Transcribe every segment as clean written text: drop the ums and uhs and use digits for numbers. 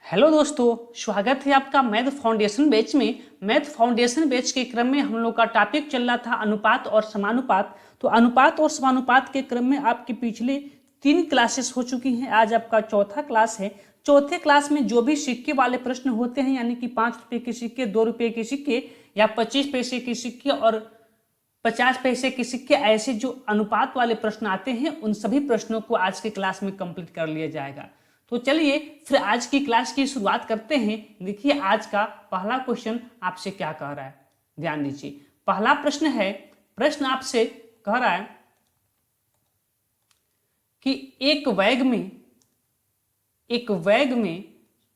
Hello दोस्तों, स्वागत है आपका मैथ फाउंडेशन बैच में। मैथ फाउंडेशन बैच के क्रम में हम लोग का टॉपिक चल रहा था अनुपात और समानुपात। तो अनुपात और समानुपात के क्रम में आपके पिछले 3 क्लासेस हो चुकी हैं। आज आपका चौथा क्लास है। चौथे क्लास में जो भी सिक्के वाले प्रश्न होते हैं, यानी कि 5 रुपये के सिक्के, 2 रुपये के सिक्के या 25 पैसे के सिक्के और 50 पैसे के सिक्के, ऐसे जो अनुपात वाले प्रश्न आते हैं उन सभी प्रश्नों को आज के क्लास में कंप्लीट कर लिया जाएगा। तो चलिए फिर आज की क्लास की शुरुआत करते हैं। देखिए आज का पहला क्वेश्चन आपसे क्या कह रहा है, ध्यान दीजिए। पहला प्रश्न है, प्रश्न आपसे कह रहा है कि एक बैग में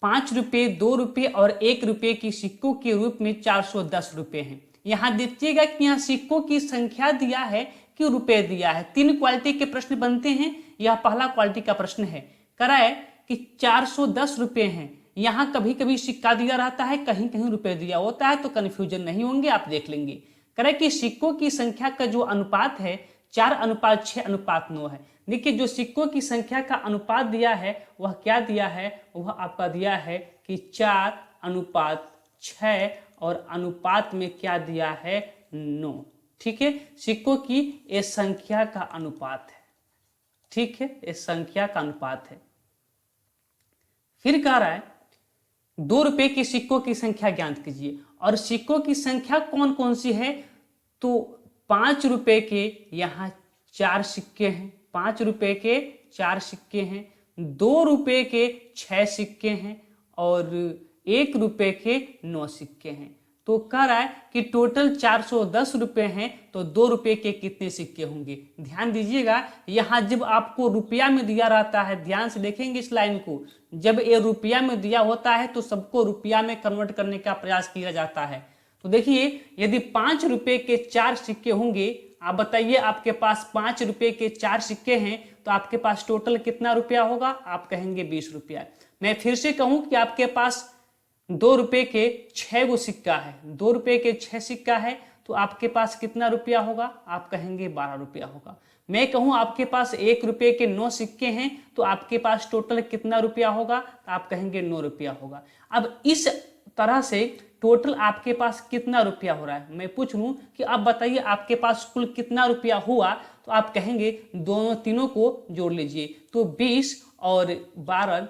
5 रुपये, 2 रुपये और 1 रुपये की सिक्कों के रूप में 410 रुपये हैं। यहां देखिएगा कि यहाँ सिक्कों की संख्या दिया है कि रुपए दिया है। 3 क्वालिटी के प्रश्न बनते हैं, यह पहला क्वालिटी का प्रश्न है। कह रहा है कि 410 रुपये हैं। यहां कभी कभी सिक्का दिया रहता है, कहीं कहीं रुपए दिया होता है, तो कंफ्यूजन नहीं होंगे, आप देख लेंगे। कह रहा है कि सिक्कों की संख्या का जो अनुपात है 4:6:9 है। देखिए जो सिक्कों की संख्या का अनुपात दिया है वह क्या दिया है, वह आपका दिया है कि 4:6 और अनुपात में क्या दिया है, 9। ठीक है, सिक्कों की ये संख्या का अनुपात है। ठीक है, ये संख्या का अनुपात है। फिर कह रहा है 2 रुपये के सिक्कों की संख्या ज्ञात कीजिए। और सिक्कों की संख्या कौन कौन सी है, तो 5 रुपये के यहाँ 4 सिक्के हैं, 5 रुपये के 4 सिक्के हैं, 2 रुपये के 6 सिक्के हैं और 1 रुपये के 9 सिक्के हैं। तो कह रहा है कि टोटल 410 रुपये हैं, तो 2 रुपये के कितने सिक्के होंगे। ध्यान दीजिएगा, यहाँ जब आपको रुपया में दिया रहता है, ध्यान से देखेंगे इस लाइन को, जब ये रुपया में दिया होता है तो सबको रुपया में कन्वर्ट करने का प्रयास किया जाता है। तो देखिए यदि 5 रुपये के 4 सिक्के होंगे, आप बताइए आपके पास 5 रुपये के 4 सिक्के हैं, तो आपके पास टोटल कितना रुपया होगा, आप कहेंगे 20 रुपया। मैं फिर से कहूं कि आपके पास 2 रुपये के 6 गो सिक्का है, 2 रुपये के 6 सिक्का है, तो आपके पास कितना रुपया होगा, आप कहेंगे 12 रुपया होगा। मैं कहूं आपके पास 1 रुपये के 9 सिक्के हैं, तो आपके पास टोटल कितना रुपया होगा, तो आप कहेंगे 9 रुपया होगा। अब इस तरह से टोटल आपके पास कितना रुपया हो रहा है, मैं पूछ लूं कि आप बताइए आपके पास कुल कितना रुपया हुआ, तो आप कहेंगे दोनों तीनों को जोड़ लीजिए, तो 20 और 12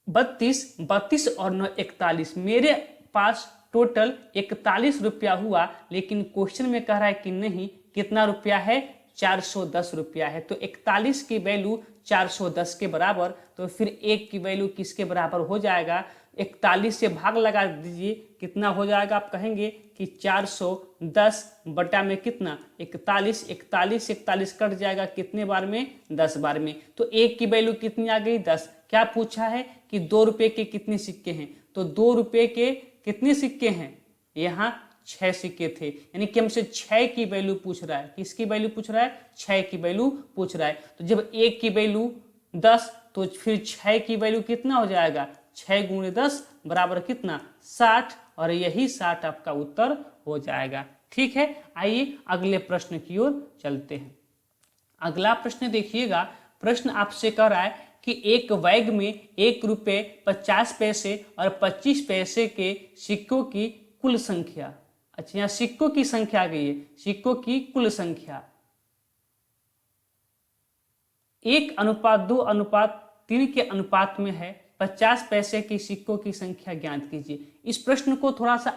32, 32 और 9 41। मेरे पास टोटल 41 रुपया हुआ, लेकिन क्वेश्चन में कह रहा है कि नहीं, कितना रुपया है, 410 रुपया है। तो 41 की वैल्यू 410 के बराबर, तो फिर 1 की वैल्यू किसके बराबर हो जाएगा, 41 से भाग लगा दीजिए, कितना हो जाएगा, आप कहेंगे कि 410 बटा में कितना, 41, 41 41 कट जाएगा कितने बार में, 10 बार में। तो 1 की वैल्यू कितनी आ गई, 10। क्या पूछा है कि 2 रुपये के कितने सिक्के हैं, तो 2 रुपये के कितने सिक्के हैं, यहाँ 6 सिक्के थे, यानी कि हमसे 6 की वैल्यू पूछ रहा है। किसकी वैल्यू पूछ रहा है, 6 की वैल्यू पूछ रहा है। तो जब 1 की वैल्यू 10, तो फिर 6 की वैल्यू कितना हो जाएगा, 6 गुणे 10 बराबर कितना, 60, और यही 60 आपका उत्तर हो जाएगा। ठीक है, आइए अगले प्रश्न की ओर चलते हैं। अगला प्रश्न देखिएगा, प्रश्न आपसे कह रहा है कि एक बैग में 1 रुपये 50 पैसे और 25 पैसे के सिक्कों की कुल संख्या। अच्छा, यहाँ सिक्कों की संख्या आ गई है, सिक्कों की कुल संख्या 1:2:3 के अनुपात में है। 50 पैसे की सिक्कों की संख्या ज्ञात कीजिए। इस प्रश्न को थोड़ा सा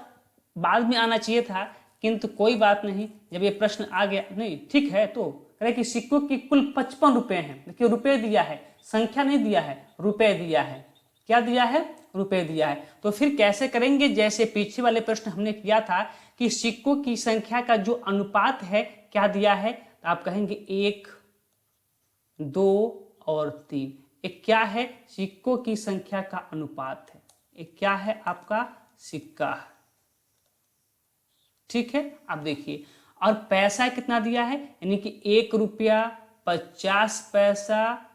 बाद में आना चाहिए था, किंतु कोई बात नहीं, जब ये प्रश्न आ गया, नहीं ठीक है। तो कह कि सिक्कों की कुल 55 रुपये हैं। देखिए रुपये दिया है, संख्या नहीं दिया है, रुपये दिया है। क्या दिया है, रुपये दिया है। तो फिर कैसे करेंगे, जैसे पीछे वाले प्रश्न हमने किया था कि सिक्कों की संख्या का जो अनुपात है क्या दिया है, तो आप कहेंगे 1, 2 और 3। एक क्या है, सिक्कों की संख्या का अनुपात है। एक क्या है, आपका सिक्का है। ठीक है, आप देखिए, और पैसा कितना दिया है, यानी कि 1 रुपया 50 पैसा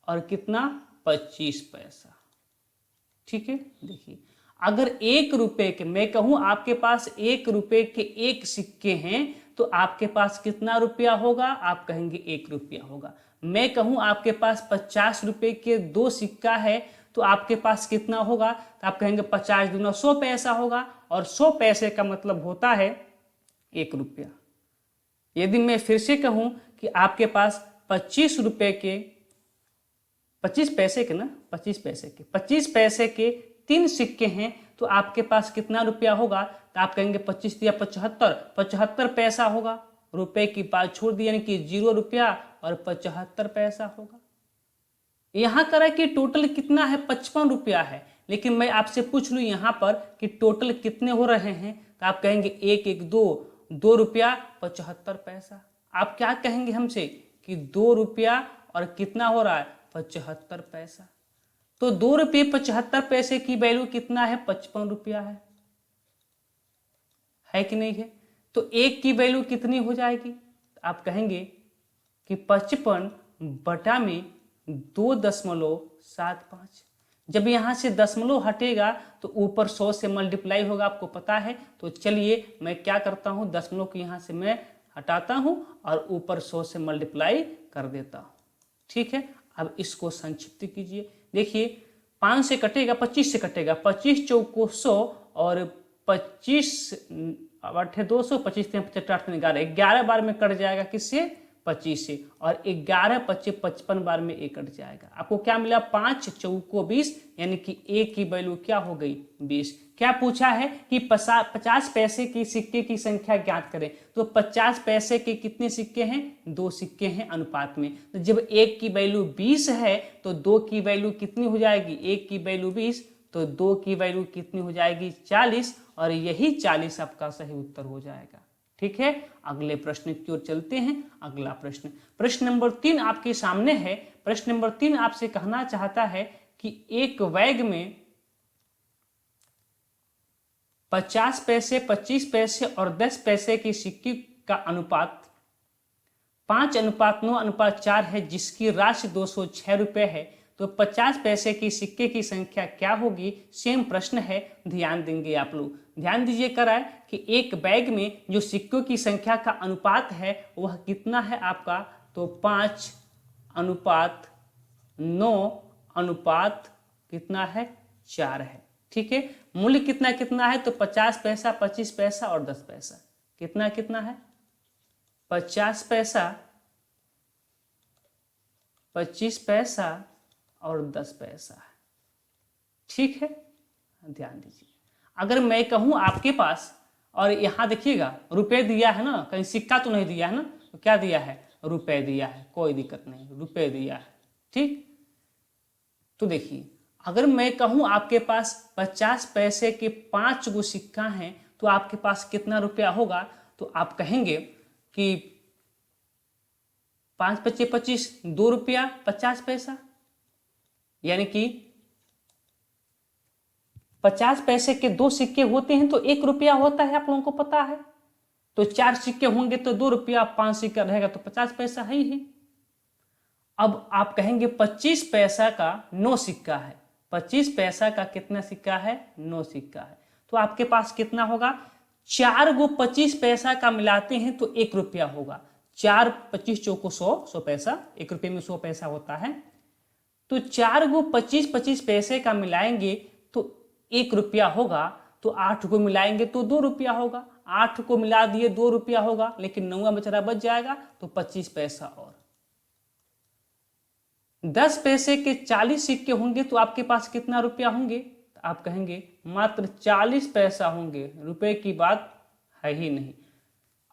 और कितना, 25 पैसा। ठीक है, देखिए अगर 1 रुपये के, मैं कहूं आपके पास 1 रुपये के 1 सिक्के हैं, तो आपके पास कितना रुपया होगा, आप कहेंगे 1 रुपया होगा। मैं कहूं आपके पास 50 रुपये के 2 सिक्का है, तो आपके पास कितना होगा, तो आप कहेंगे 50 दूना 100 पैसा होगा, और 100 पैसे का मतलब होता है 1 रुपया। यदि मैं फिर से कहूं कि आपके पास 25 रुपए के 25 पैसे के ना 25 पैसे के 25 पैसे के 3 सिक्के हैं, तो आपके पास कितना रुपया होगा, तो आप कहेंगे 25 या 75 पैसा होगा। रुपए की बात छोड़ दी, यानी कि 0 रुपया और 75 पैसा होगा। यहां करा कि टोटल कितना है, 55 रुपया है, लेकिन मैं आपसे पूछ लूं यहां पर कि टोटल कितने हो रहे हैं, तो आप कहेंगे 1 1 2 रुपया 75 पैसा। आप क्या कहेंगे हमसे कि 2 रुपया और कितना हो रहा है, 75 पैसा। तो 2 रुपये 75 पैसे की वैल्यू कितना है, 55 रुपया है कि नहीं है। तो 1 की वैल्यू कितनी हो जाएगी, आप कहेंगे कि 55 बटा में 2.75। जब यहां से दशमलव हटेगा तो ऊपर 100 से मल्टीप्लाई होगा, आपको पता है। तो चलिए मैं क्या करता हूं, दशमलव को यहां से मैं हटाता हूं और ऊपर 100 से मल्टीप्लाई कर देता हूं। ठीक है, अब इसको संक्षिप्त कीजिए। देखिए 5 से कटेगा, 25 से कटेगा, 25 चौको 100 और 25 8 200, 25 3 55 11, 11 बार में कट जाएगा किससे, 25 से, और 11 25 55 बार में एक कट जाएगा। आपको क्या मिला, 5 चौको 20, यानी कि एक की वैल्यू क्या हो गई, 20। क्या पूछा है कि 50 पैसे की सिक्के की संख्या ज्ञात करें, तो 50 पैसे के कितने सिक्के हैं, 2 सिक्के हैं अनुपात में। तो जब एक की वैल्यू 20 है तो 2 की वैल्यू कितनी हो जाएगी, एक की वैल्यू 20 तो 2 की वैल्यू कितनी हो जाएगी, 40, और यही 40 आपका सही उत्तर हो जाएगा। ठीक है, अगले प्रश्न की ओर चलते हैं। अगला प्रश्न, प्रश्न नंबर 3 आपके सामने है। प्रश्न नंबर 3 आपसे कहना चाहता है कि एक बैग में 50 पैसे, 25 पैसे और 10 पैसे की सिक्के का अनुपात 5:9:4 है, जिसकी राशि 206 रुपए है। तो 50 पैसे की सिक्के की संख्या क्या होगी, सेम प्रश्न है, ध्यान देंगे आप लोग। ध्यान दीजिए कराए कि एक बैग में जो सिक्कों की संख्या का अनुपात है वह कितना है आपका, तो 5:9 कितना है, 4 है। ठीक है, मूल्य कितना कितना है, तो 50 पैसा, 25 पैसा और 10 पैसा। कितना कितना है, 50 पैसा, 25 पैसा और 10 पैसा है। ठीक है, ध्यान दीजिए। अगर मैं कहूं आपके पास, और यहां देखिएगा रुपए दिया है ना, कहीं सिक्का तो नहीं दिया है ना, तो क्या दिया है, रुपए दिया है, कोई दिक्कत नहीं, रुपए दिया है। ठीक, तो देखिए अगर मैं कहूं आपके पास 50 पैसे के 5 गो सिक्का हैं, तो आपके पास कितना रुपया होगा, तो आप कहेंगे कि 5 25 25, 2 रुपया 50 पैसा, यानी कि 50 पैसे के 2 सिक्के होते हैं तो 1 रुपया होता है, आप लोगों को पता है। तो 4 सिक्के होंगे तो 2 रुपया, 5 सिक्का रहेगा तो 50 पैसा है ही। अब आप कहेंगे 25 पैसा का 9 सिक्का है, 25 पैसा का कितना सिक्का है, 9 सिक्का है। तो आपके पास कितना होगा, 4 गो 25 पैसा का मिलाते हैं तो 1 रुपया होगा। 4 25 चौको 100 पैसा, 1 रुपये में 100 पैसा होता है। तो 4 गो 25 25 पैसे का मिलाएंगे तो 1 रुपया होगा। तो 8 को मिलाएंगे तो 2 रुपया होगा। 8 को मिला दिए 2 रुपया होगा, लेकिन 9वां बेचारा बच जाएगा तो 25 पैसा। और 10 पैसे के 40 सिक्के होंगे तो आपके पास कितना रुपया होंगे, तो आप कहेंगे मात्र 40 पैसा होंगे, रुपए की बात है ही नहीं।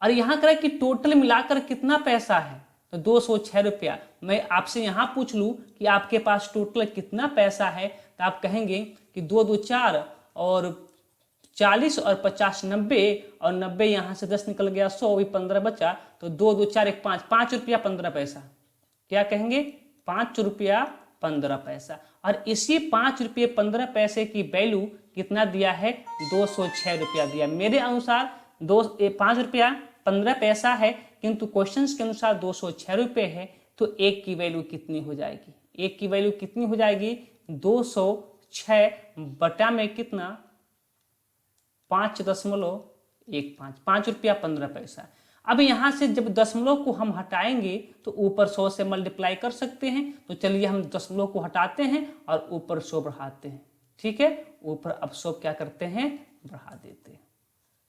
और यहां करें कि टोटल मिलाकर कितना पैसा है, तो 206 रुपया। मैं आपसे यहां पूछ लूं कि आपके पास टोटल कितना पैसा है, तो आप कहेंगे कि 2 2 4 और 40 और 50 90, और 90 यहां से 10 निकल गया, 100 भी 15 बचा, तो 2 2 4 1 5, 5 रुपया 15 पैसा। क्या कहेंगे, 5 रुपया 15 पैसा। और इसी 5 रुपये 15 पैसे की वैल्यू कितना दिया है, 206 रुपया दिया। मेरे अनुसार 5 रुपया 15 पैसा है, किंतु क्वेश्चंस के अनुसार 206 रुपये है। तो 1 की वैल्यू कितनी हो जाएगी, 1 की वैल्यू कितनी हो जाएगी, 206 बटा में कितना, 5.15, 5 रुपया 15 पैसा। अब यहाँ से जब दशमलव को हम हटाएंगे तो ऊपर 100 से मल्टीप्लाई कर सकते हैं। तो चलिए हम दशमलव को हटाते हैं और ऊपर 100 बढ़ाते हैं। ठीक है, ऊपर अब 100 क्या करते हैं, बढ़ा देते हैं।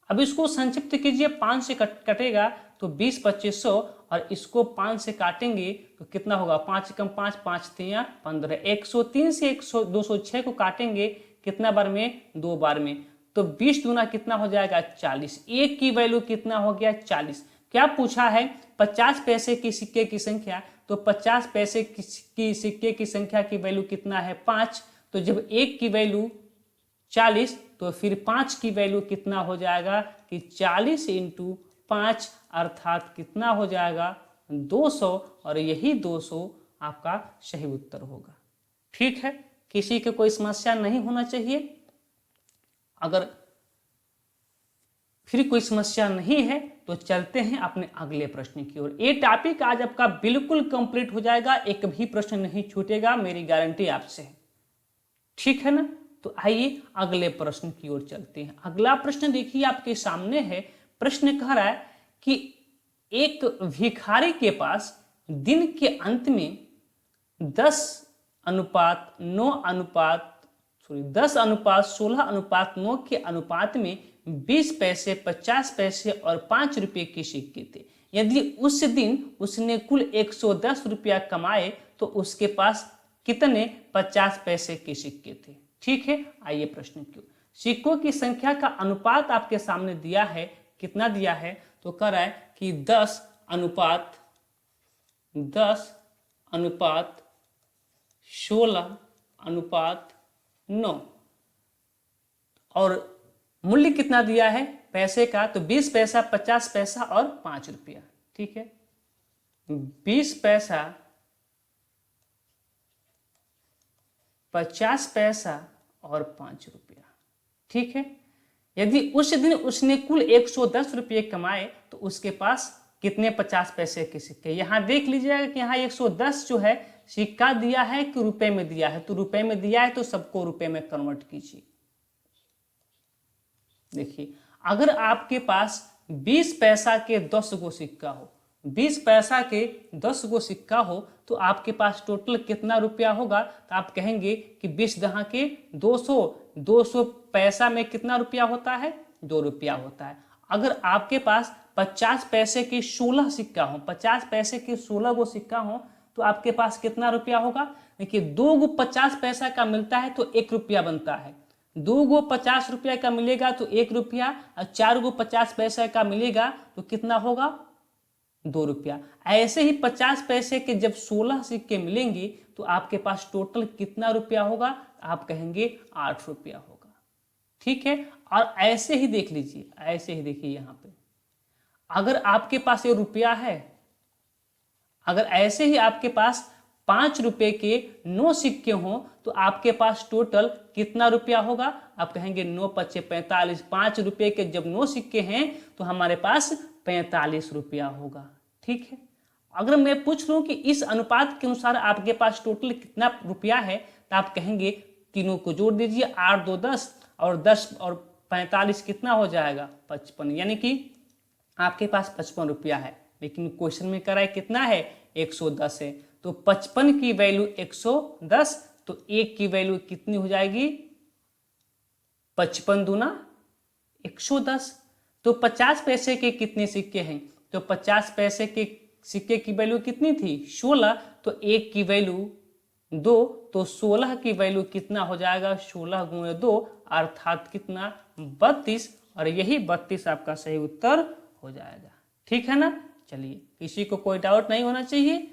अब इसको संक्षिप्त कीजिए, 5 से कटेगा तो 20 2500, और इसको 5 से काटेंगे तो कितना होगा, 5 कम 5, 5 3 15, 103 से 206 को काटेंगे कितना बार में, 2 बार में, तो 20 दूना कितना हो जाएगा, 40। एक की वैल्यू कितना हो गया, 40। क्या पूछा है, 50 पैसे की सिक्के की संख्या, तो 50 पैसे की सिक्के की संख्या की वैल्यू कितना है, 5। तो जब एक की वैल्यू 40 तो फिर 5 की वैल्यू कितना हो जाएगा कि 40 × 5 अर्थात कितना हो जाएगा, 200, और यही 200 आपका सही उत्तर होगा। ठीक है, किसी को कोई समस्या नहीं होना चाहिए। अगर फिर कोई समस्या नहीं है तो चलते हैं अपने अगले प्रश्न की ओर। ये टॉपिक आज आपका बिल्कुल कंप्लीट हो जाएगा, एक भी प्रश्न नहीं छूटेगा, मेरी गारंटी आपसे है। ठीक है ना, तो आइए अगले प्रश्न की ओर चलते हैं। अगला प्रश्न देखिए आपके सामने है। प्रश्न कह रहा है कि एक भिखारी के पास दिन के अंत में 10:16:9 के अनुपात में 20 पैसे, 50 पैसे और 5 रुपये के सिक्के थे। यदि उस दिन उसने कुल 110 रुपया कमाए तो उसके पास कितने 50 पैसे के सिक्के थे। ठीक है, आइए प्रश्न क्यों। सिक्कों की संख्या का अनुपात आपके सामने दिया है, कितना दिया है, तो कह रहा है कि 10:16:9 और मूल्य कितना दिया है पैसे का, तो 20 पैसा, 50 पैसा और 5 रुपया। ठीक है, 20 पैसा, 50 पैसा और 5 रुपया। ठीक है, यदि उस दिन उसने कुल 110 रुपये कमाए तो उसके पास कितने 50 पैसे के सिक्के। यहां देख लीजिएगा कि यहाँ 110 जो है सिक्का दिया है कि रुपए में दिया है, तो रुपए में दिया है तो सबको रुपए में कन्वर्ट कीजिए। देखिए, अगर आपके पास 20 पैसा के 10 गो सिक्का हो, 20 पैसा के 10 गो सिक्का हो तो आपके पास टोटल कितना रुपया होगा, तो आप कहेंगे कि 20 दहा के 200, 200 पैसा में कितना रुपया होता है, 2 रुपया होता है। अगर आपके पास 50 पैसे के 16 सिक्का हो, 50 पैसे के 16 गो सिक्का हो तो आपके पास कितना रुपया होगा। देखिए, 2 गो 50 पैसा का मिलता है तो 1 रुपया बनता है, 2 गो 50 रुपया का मिलेगा तो 1 रुपया, और 4 गो 50 पैसा का मिलेगा तो कितना होगा, 2 रुपया। ऐसे ही 50 पैसे के जब 16 सिक्के मिलेंगे तो आपके पास टोटल कितना रुपया होगा, आप कहेंगे 8 रुपया होगा। ठीक है, और ऐसे ही देख लीजिए, ऐसे ही देखिए यहाँ पे, अगर आपके पास ये रुपया है, अगर ऐसे ही आपके पास 5 रुपए के 9 सिक्के हों तो आपके पास टोटल कितना रुपया होगा, आप कहेंगे 9 पच्चे 45, 5 रुपए के जब 9 सिक्के हैं तो हमारे पास 45 रुपया होगा। ठीक है, अगर मैं पूछ लूं कि इस अनुपात के अनुसार आपके पास टोटल कितना रुपया है तो आप कहेंगे तीनों को जोड़ दीजिए, 8 2 10 और 10 और 45 कितना हो जाएगा, 55, यानी कि आपके पास 55 रुपया है। लेकिन क्वेश्चन में कह रहा है कितना है, 110 है, तो 55 की वैल्यू 110, तो 1 की वैल्यू कितनी हो जाएगी, 55 दूना 110। तो 50 पैसे के कितने सिक्के हैं, तो 50 पैसे के सिक्के की वैल्यू कितनी थी, 16, तो 1 की वैल्यू 2, तो 16 की वैल्यू कितना हो जाएगा, 16 गुणे 2 अर्थात कितना, 32, और यही 32 आपका सही उत्तर हो जाएगा। ठीक है ना, चलिए किसी को कोई डाउट नहीं होना चाहिए।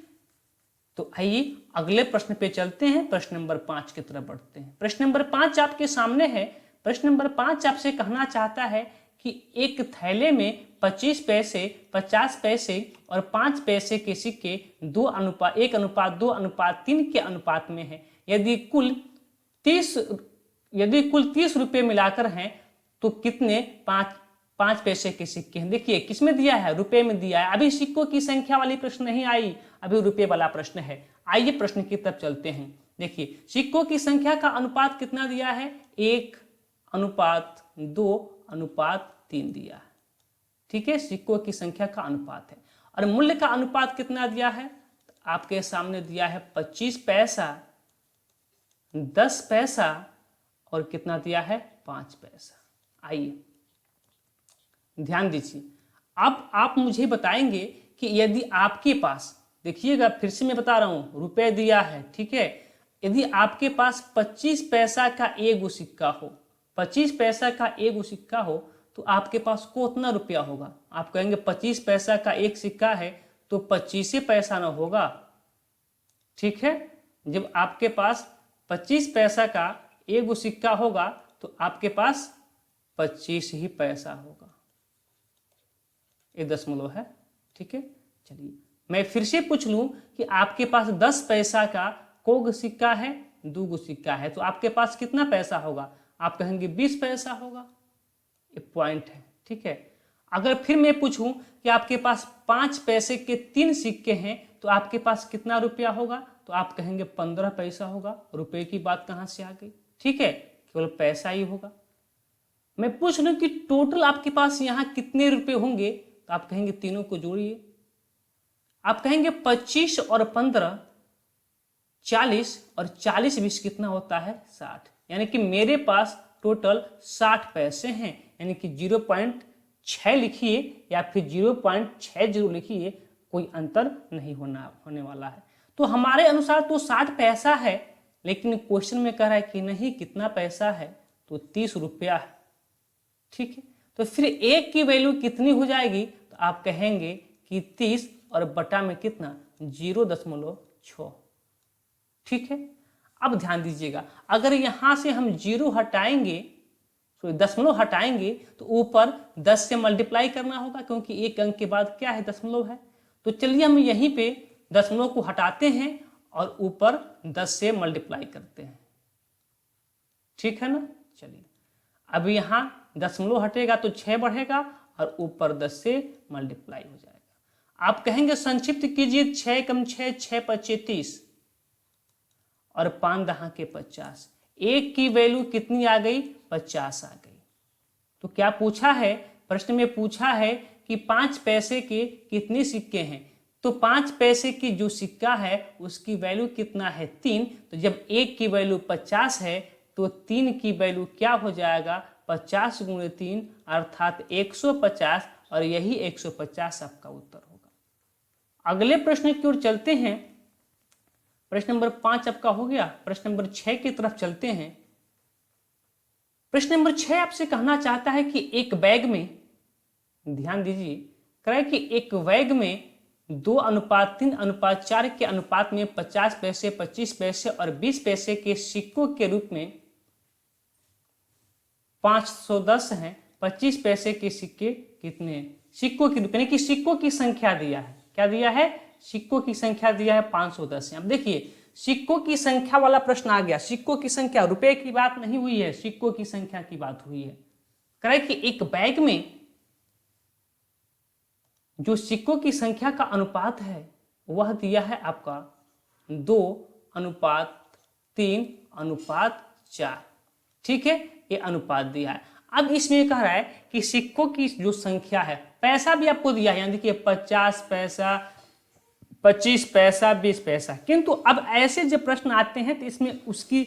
तो आइए अगले प्रश्न पे चलते हैं, प्रश्न नंबर 5 की तरफ बढ़ते हैं। प्रश्न नंबर 5 आपके सामने है। प्रश्न नंबर 5 आपसे कहना चाहता है कि एक थैले में 25 पैसे, 50 पैसे और 5 पैसे के सिक्के 1:1:2:3 के अनुपात में है। यदि कुल 30 रुपये मिलाकर हैं तो कितने 5 पैसे के सिक्के हैं। देखिए किसमें दिया है, रुपए में दिया है। अभी सिक्कों की संख्या वाली प्रश्न नहीं आई, अभी रुपए वाला प्रश्न है। आइए प्रश्न की तरफ चलते हैं। देखिए सिक्कों की संख्या का अनुपात कितना दिया है, 1:2:3 दिया है। ठीक है, सिक्कों की संख्या का अनुपात है। और मूल्य का अनुपात कितना दिया है, आपके सामने दिया है 25 पैसा, 10 पैसा और कितना दिया है 5 पैसा। आइए ध्यान दीजिए, अब आप मुझे बताएंगे कि यदि आपके पास, देखिएगा फिर से मैं बता रहा हूं, रुपए दिया है, ठीक है, यदि आपके पास 25 पैसा का एक सिक्का हो, 25 पैसा का एक सिक्का हो, तो आपके पास कितना रुपया होगा। आप कहेंगे 25 पैसा का एक सिक्का है तो 25 पैसा ना होगा, ठीक है। जब आपके पास 25 पैसा का एक सिक्का होगा तो आपके पास 25 ही पैसा होगा, ये दशमलव है, ठीक है। चलिए मैं फिर से पूछ लूं कि आपके पास 10 पैसा का कोग सिक्का है, 2 सिक्का है, तो आपके पास कितना पैसा होगा। आप कहेंगे 20 पैसा होगा, ये पॉइंट है, ठीक है। अगर फिर मैं पूछूं कि आपके पास 5 पैसे के 3 सिक्के हैं तो आपके पास कितना रुपया होगा, तो आप कहेंगे 15 पैसा होगा। रुपए की बात कहां से आ गई, ठीक है, केवल पैसा ही होगा। मैं पूछ लूं कि टोटल आपके पास यहां कितने रुपए होंगे, तो आप कहेंगे तीनों को जोड़िए। आप कहेंगे 25 और 15 40 और 40 20 कितना होता है 60, यानी कि मेरे पास टोटल 60 पैसे हैं, यानी कि 0.6 लिखिए या फिर 0.60 लिखिए, कोई अंतर नहीं होने वाला है। तो हमारे अनुसार तो 60 पैसा है, लेकिन क्वेश्चन में कह रहा है कि नहीं कितना पैसा है, तो 30 रुपया है, ठीक है। तो फिर एक की वैल्यू कितनी हो जाएगी, तो आप कहेंगे कि 30 और बटा में कितना 0.6, ठीक है। अब ध्यान दीजिएगा, अगर यहां से हम 0 हटाएंगे, तो दशमलव हटाएंगे, तो ऊपर 10 से मल्टीप्लाई करना होगा, क्योंकि एक अंक के बाद क्या है दशमलव है। तो चलिए हम यहीं पे दशमलव को हटाते हैं और ऊपर 10 से मल्टीप्लाई करते हैं, ठीक है ना। चलिए अब यहां दशमलव हटेगा तो 6 बढ़ेगा और ऊपर 10 से मल्टीप्लाई हो जाएगा। आप कहेंगे संक्षिप्त कीजिए, 6 कम 6 6 पच्चे 30 और 5 दहा के 50, एक की वैल्यू कितनी आ गई 50 आ गई। तो क्या पूछा है, प्रश्न में पूछा है कि 5 पैसे के कितने सिक्के हैं, तो 5 पैसे की जो सिक्का है उसकी वैल्यू कितना है 3, तो जब एक की वैल्यू 50 है तो 3 की वैल्यू क्या हो जाएगा 50 गुणे 3 अर्थात 150, और यही 150 आपका उत्तर होगा। अगले प्रश्न की ओर चलते हैं। प्रश्न नंबर 5 आपका हो गया। प्रश्न नंबर 6 की तरफ चलते हैं। प्रश्न नंबर 6 आपसे कहना चाहता है कि एक बैग में, ध्यान दीजिए, कह रहा है कि एक बैग में 2:3:4 के अनुपात में 50 पैसे 25 पैसे और 20 पैसे के सिक्कों के रूप में 510 हैं। 25 पैसे के सिक्के कितने हैं, सिक्कों की रूप, यानी कि सिक्कों की संख्या दिया है। क्या दिया है, सिक्कों की संख्या दिया है 510 है। अब देखिए सिक्कों की संख्या वाला प्रश्न आ गया। सिक्कों की संख्या, रुपए की बात नहीं हुई है, सिक्कों की संख्या की बात हुई है। कह रहा है कि एक बैग में जो सिक्कों की संख्या का अनुपात है वह दिया है आपका 2:3:4, ठीक है, ये अनुपात दिया है। अब इसमें कह रहा है कि सिक्कों की जो संख्या है, पैसा भी आपको दिया है, यानी देखिए 50 पैसा 25 पैसा 20 पैसा, किंतु अब ऐसे जब प्रश्न आते हैं तो इसमें उसकी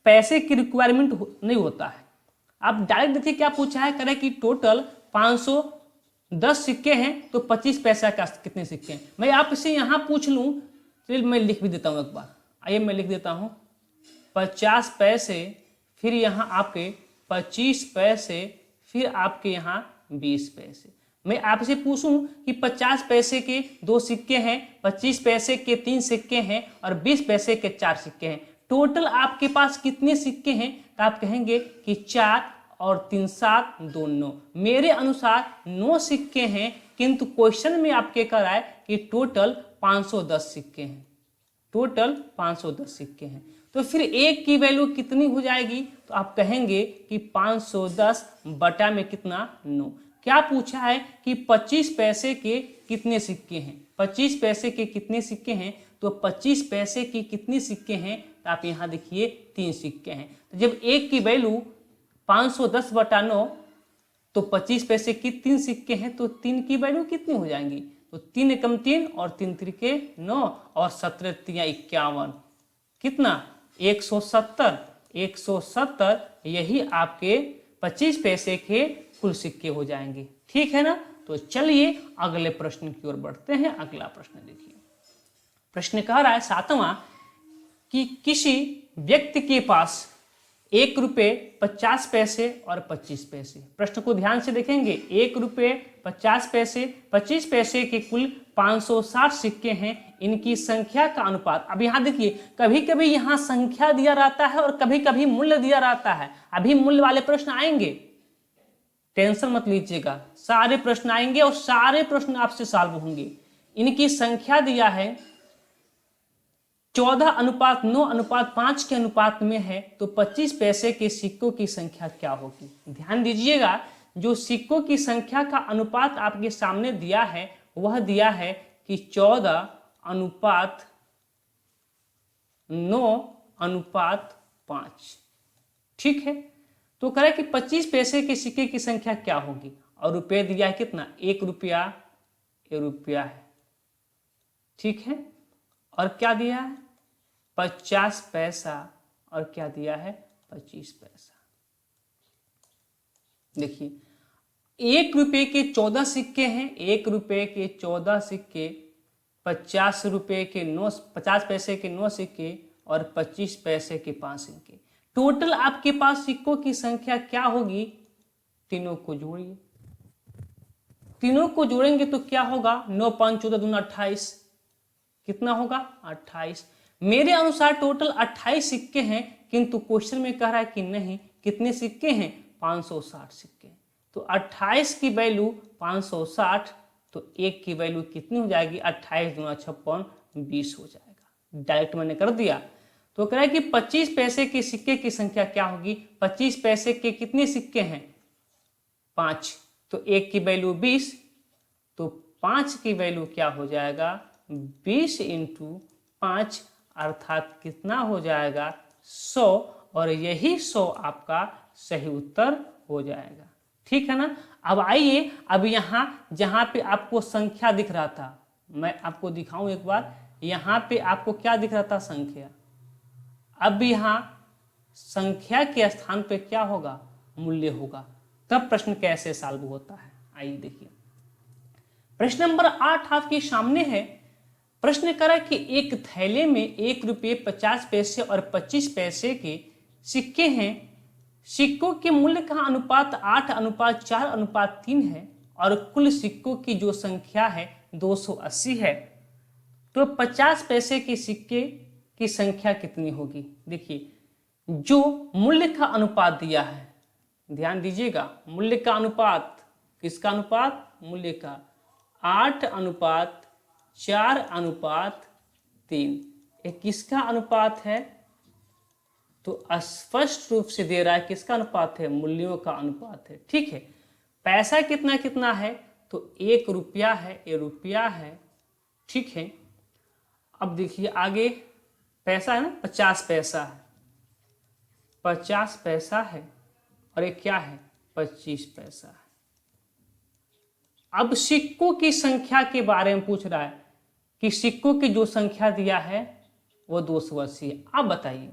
पैसे की रिक्वायरमेंट नहीं होता है। अब डायरेक्ट देखिए क्या पूछा है, करें कि टोटल 510 सिक्के हैं तो 25 पैसा का कितने सिक्के हैं। मैं आपसे यहाँ पूछ लूँ, चलिए मैं लिख भी देता हूँ एक बार, आइए मैं लिख देता हूँ 50 पैसे, फिर यहाँ आपके 25 पैसे, फिर आपके यहाँ 20 पैसे। मैं आपसे पूछूं कि 50 पैसे के 2 सिक्के हैं, 25 पैसे के 3 सिक्के हैं और 20 पैसे के 4 सिक्के हैं, टोटल आपके पास कितने सिक्के हैं, तो आप कहेंगे कि 4 और 3 7 2 9। मेरे अनुसार 9 सिक्के हैं, किंतु क्वेश्चन में आपके कह रहा है कि टोटल 510 सिक्के हैं, टोटल 510 सिक्के हैं। तो फिर एक की वैल्यू कितनी हो जाएगी, तो आप कहेंगे कि 510 बटा में कितना 9। क्या पूछा है कि 25 पैसे के कितने सिक्के हैं, 25 पैसे के कितने सिक्के हैं, तो 25 पैसे की कितने सिक्के हैं, तो आप यहाँ देखिए 3 सिक्के हैं। तो जब एक की वैल्यू 510 बटा 9 तो 25 पैसे की 3 सिक्के हैं तो 3 की वैल्यू कितनी हो जाएंगी? तो 3 एकम 3 और 3 त्रिके 9 और 17 तिया 51, कितना? 170। 170 यही आपके 25 पैसे के कुल सिक्के हो जाएंगे। ठीक है ना? तो चलिए अगले प्रश्न की ओर बढ़ते हैं। अगला प्रश्न देखिए, प्रश्न कह रहा है 7वां कि किसी व्यक्ति के पास 1 रुपये 50 पैसे और 25 पैसे। प्रश्न को ध्यान से देखेंगे। 1 रुपये 50 पैसे 25 पैसे के कुल 560 सिक्के हैं। इनकी संख्या का अनुपात, अब यहाँ देखिए, कभी कभी यहाँ संख्या दिया रहता है और कभी कभी मूल्य दिया रहता है। अभी मूल्य वाले प्रश्न आएंगे, टेंशन मत लीजिएगा, सारे प्रश्न आएंगे और सारे प्रश्न आपसे सॉल्व होंगे। इनकी संख्या दिया है 14:9:5 के अनुपात में है, तो 25 पैसे के सिक्कों की संख्या क्या होगी? ध्यान दीजिएगा, जो सिक्कों की संख्या का अनुपात आपके सामने दिया है वह दिया है कि 14:9:5। ठीक है, तो कह रहा है कि 25 पैसे के सिक्के की संख्या क्या होगी, और रुपये दिया है कितना? 1 रुपया, ये रुपया है। ठीक है, और क्या दिया है? 50 पैसा, और क्या दिया है? 25 पैसा। देखिए, 1 रुपये के 14 सिक्के हैं। 1 रुपये के 14 सिक्के, 50 रुपये के 9, 50 पैसे के 9 सिक्के और 25 पैसे के 5 सिक्के। टोटल आपके पास सिक्कों की संख्या क्या होगी? तीनों को जोड़िए। तीनों को जोड़ेंगे तो क्या होगा? 9 5 14 दूना 28, कितना होगा? 28। मेरे अनुसार टोटल 28 सिक्के हैं, किंतु क्वेश्चन में कह रहा है कि नहीं, कितने सिक्के हैं? 560 सिक्के। तो 28 की वैल्यू 560, तो 1 की वैल्यू कितनी हो जाएगी? 28 दूना 56, 20 हो जाएगा। डायरेक्ट मैंने कर दिया। तो कह रहा है कि 25 पैसे के सिक्के की संख्या क्या होगी? 25 पैसे के कितने सिक्के हैं? 5, तो 1 की वैल्यू 20, तो 5 की वैल्यू क्या हो जाएगा? 20 × 5, अर्थात कितना हो जाएगा? 100, और यही 100 आपका सही उत्तर हो जाएगा। ठीक है ना? अब आइए, अब यहाँ जहाँ पे आपको संख्या दिख रहा था, मैं आपको दिखाऊं एक बार। यहाँ पे आपको क्या दिख रहा था? संख्या। अब यहाँ संख्या के स्थान पे क्या होगा? मूल्य होगा। तब प्रश्न कैसे सॉल्व होता है, आइए देखिए। प्रश्न नंबर 8 आपके सामने है। प्रश्न करा कि एक थैले में 1 रुपये 50 पैसे और 25 पैसे के सिक्के हैं। सिक्कों के मूल्य का अनुपात 8:4:3 है और कुल सिक्कों की जो संख्या है 280 है। तो 50 पैसे के सिक्के की संख्या कितनी होगी? देखिए, जो मूल्य का अनुपात दिया है, ध्यान दीजिएगा, मूल्य का अनुपात, किसका अनुपात? मूल्य का। 8:4:3, ये किसका अनुपात है? तो स्पष्ट रूप से दे रहा है किसका अनुपात है? मूल्यों का अनुपात है। ठीक है, पैसा कितना कितना है? तो 1 रुपया है, ये रुपया है। ठीक है, अब देखिए आगे, पैसा है ना, 50 पैसा है, 50 पैसा है, और ये क्या है? 25 पैसा है। अब सिक्कों की संख्या के बारे में पूछ रहा है कि सिक्कों की जो संख्या दिया है वो 280 है। अब बताइए,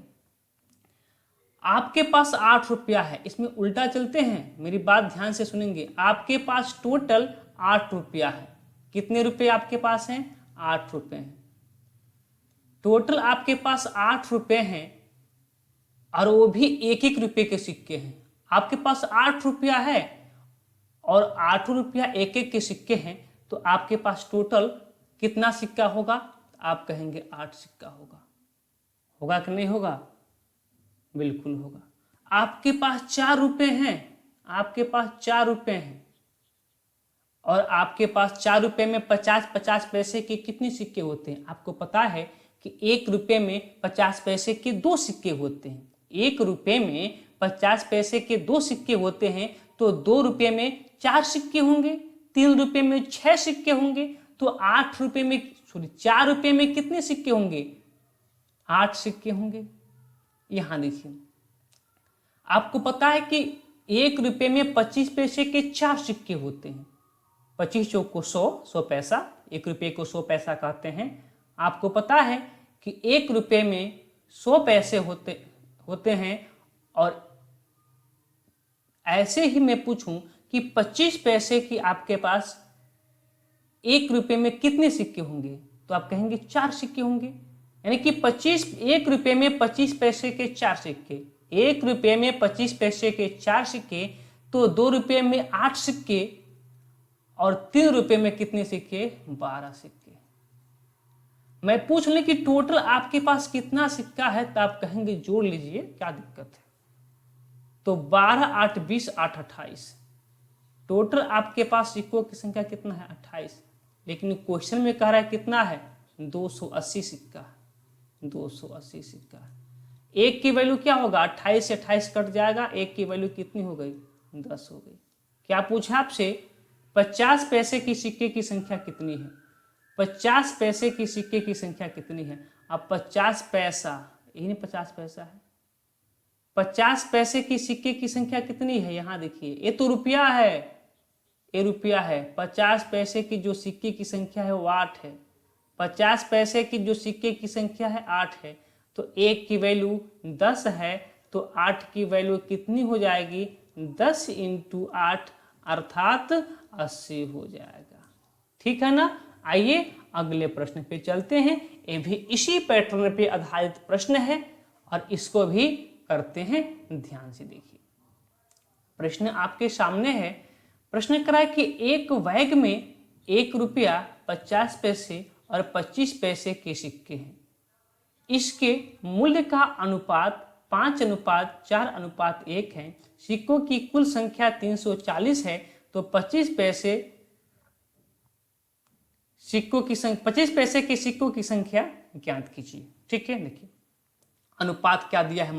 आपके पास 8 रुपया है, इसमें उल्टा चलते हैं, मेरी बात ध्यान से सुनेंगे। आपके पास टोटल 8 रुपया है। कितने रुपए आपके पास हैं? 8 रुपए हैं। टोटल आपके पास 8 रुपए हैं, और वो भी 1-1 रुपये के सिक्के हैं। आपके पास 8 रुपया है और 8 रुपया 1-1 के सिक्के हैं, तो आपके पास टोटल कितना सिक्का होगा? आप कहेंगे 8 सिक्का होगा। होगा कि नहीं होगा? बिल्कुल होगा। आपके पास 4 रुपए हैं, आपके पास 4 रुपए हैं, और आपके पास 4 रुपए में 50-50 पैसे के कितने सिक्के होते हैं? आपको पता है कि 1 रुपये में 50 पैसे के 2 सिक्के होते हैं। 1 रुपये में 50 पैसे के 2 सिक्के होते हैं, तो 2 रुपये में 4 सिक्के होंगे, 3 रुपये में 6 सिक्के होंगे, तो 8 रुपये में 4 रुपये में कितने सिक्के होंगे? 8 सिक्के होंगे। यहां देखिए, आपको पता है कि 1 रुपये में 25 पैसे के 4 सिक्के होते हैं। 25 चौक को 100, 100 पैसा, 1 रुपये को 100 पैसा कहते हैं। आपको पता है कि 1 रुपये में 100 पैसे होते हैं। और ऐसे ही मैं पूछूं कि 25 पैसे की आपके पास 1 रुपये में कितने सिक्के होंगे, तो आप कहेंगे 4 सिक्के होंगे। यानी कि 1 रुपये में 25 पैसे के 4 सिक्के, 1 रुपये में 25 पैसे के 4 सिक्के, तो 2 रुपये में 8 सिक्के, और 3 रुपये में कितने सिक्के, 12 सिक्के। मैं पूछ लें कि टोटल आपके पास कितना सिक्का है, तो आप कहेंगे जोड़ लीजिए, क्या दिक्कत है। तो 12, 8, 20, 8, 28। टोटल आपके पास सिक्कों की संख्या कितना है, 28। लेकिन क्वेश्चन में कह रहा है कितना है, 280 सिक्का, 280 सिक्का। 1 की वैल्यू क्या होगा, 28 से 28 कट जाएगा, 1 की वैल्यू कितनी हो गई, 10 हो गई। क्या पूछा आपसे, 50 पैसे की सिक्के की संख्या कितनी है, 50 पैसे की सिक्के की संख्या कितनी है। अब 50 पैसा, यही नहीं 50 पैसा है, 50 पैसे की सिक्के की संख्या कितनी है, यहां देखिए, ये तो रुपया है, ये रुपया है। 50 पैसे की जो सिक्के की संख्या है वो 8 है। 50 पैसे की जो सिक्के की संख्या है 8 है, तो 1 की वैल्यू 10 है, तो 8 की वैल्यू कितनी हो जाएगी, 10 × 8 अर्थात 80 हो जाएगा। ठीक है ना। आइए अगले प्रश्न पे चलते हैं। ये भी इसी पैटर्न पे आधारित प्रश्न है और इसको भी करते हैं, ध्यान से देखिए। प्रश्न आपके सामने है। प्रश्न करा है कि एक बैग में 1 रुपया 50 पैसे और 25 पैसे के सिक्के हैं। इसके मूल्य का अनुपात 5:4:1 है। सिक्कों की कुल संख्या 340 है, तो 25 पैसे के सिक्कों की संख्या ज्ञात कीजिए। ठीक है, देखिए अनुपात क्या दिया है,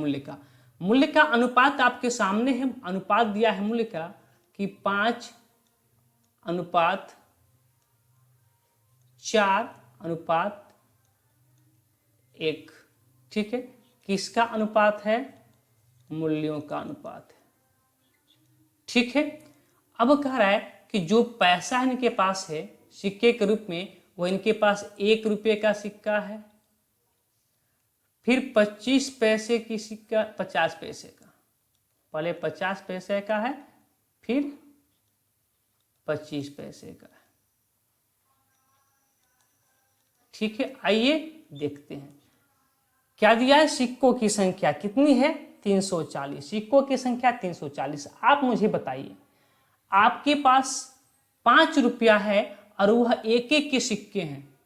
मूल्य का अनुपात आपके सामने है। अनुपात दिया है मूल्य का कि 5:4:1। ठीक है, किसका अनुपात है, मूल्यों का अनुपात है। ठीक है, अब कह रहा है कि जो पैसा इनके पास है सिक्के के रूप में, वो इनके पास 1 रुपये का सिक्का है, फिर 25 पैसे की सिक्का, 50 पैसे का, पहले 50 पैसे का है, फिर 25 पैसे का है। ठीक है, आइए देखते हैं क्या दिया है। सिक्कों की संख्या कितनी है, 340। सिक्कों की संख्या 340। आप मुझे बताइए, आपके पास 5 रुपया है और वह 1-1 के सिक्के हैं।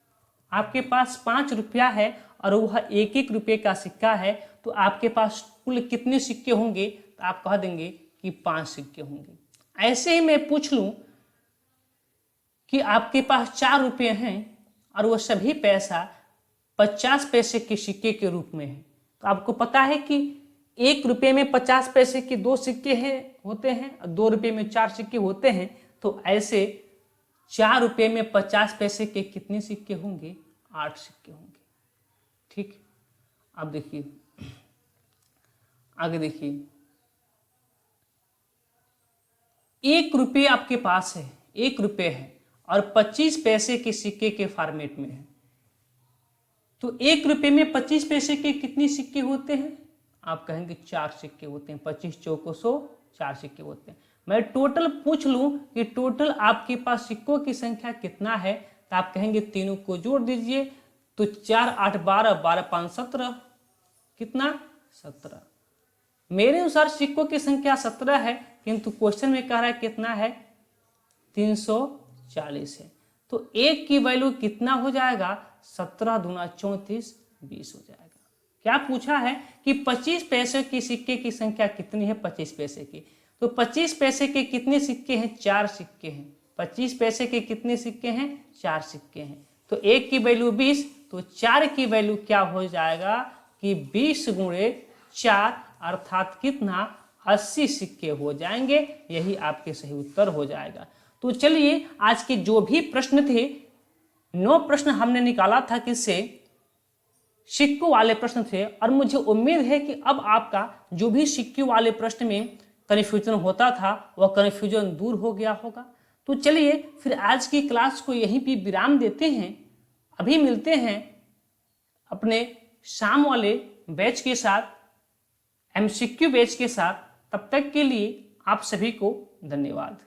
आपके पास 5 रुपया है और वह 1-1 रुपये का सिक्का है, तो आपके पास कुल कितने सिक्के होंगे, तो आप कह देंगे कि 5 सिक्के होंगे। ऐसे ही मैं पूछ लूं कि आपके पास 4 रुपये हैं और वह सभी पैसा 50 पैसे के सिक्के के रूप में है, तो आपको पता है कि 1 रुपये में 50 पैसे के 2 सिक्के होते हैं और 2 रुपये में 4 सिक्के होते हैं। तो ऐसे 4 रुपये में 50 पैसे के कितने सिक्के होंगे, 8 सिक्के होंगे। ठीक, अब देखिए आगे देखिए, 1 रुपये आपके पास है, 1 रुपये है और 25 पैसे के सिक्के के फॉर्मेट में है। तो 1 रुपये में 25 पैसे के कितने सिक्के होते हैं, आप कहेंगे 4 सिक्के होते हैं। 25 चौको 100, 4 सिक्के होते हैं। मैं टोटल पूछ लूं कि टोटल आपके पास सिक्कों की संख्या कितना है, तो आप कहेंगे तीनों को जोड़ दीजिए, तो 4, 8, 12, 12, 5, 17, कितना, 17। मेरे अनुसार सिक्कों की संख्या 17 है, किंतु क्वेश्चन में कह रहा है कितना है, 340 है। तो 1 की वैल्यू कितना हो जाएगा, 17 दूना 34, 20 हो जाएगा। क्या पूछा है कि 25 पैसे की सिक्के की संख्या कितनी है, 25 पैसे की। तो 25 पैसे के कितने सिक्के हैं, 4 सिक्के हैं। 25 पैसे के कितने सिक्के हैं, 4 सिक्के हैं। तो 1 की वैल्यू 20, तो 4 की वैल्यू क्या हो जाएगा कि 20 × 4 अर्थात कितना, 80 सिक्के हो जाएंगे। यही आपके सही उत्तर हो जाएगा। तो चलिए आज के जो भी प्रश्न थे, 9 प्रश्न हमने निकाला था, किससे, सिक्कों वाले प्रश्न थे। और मुझे उम्मीद है कि अब आपका जो भी सिक्कों वाले प्रश्न में कन्फ्यूजन होता था वह कन्फ्यूजन दूर हो गया होगा। तो चलिए फिर आज की क्लास को यहीं पे विराम देते हैं। अभी मिलते हैं अपने शाम वाले बैच के साथ, एमसीक्यू बैच के साथ। तब तक के लिए आप सभी को धन्यवाद।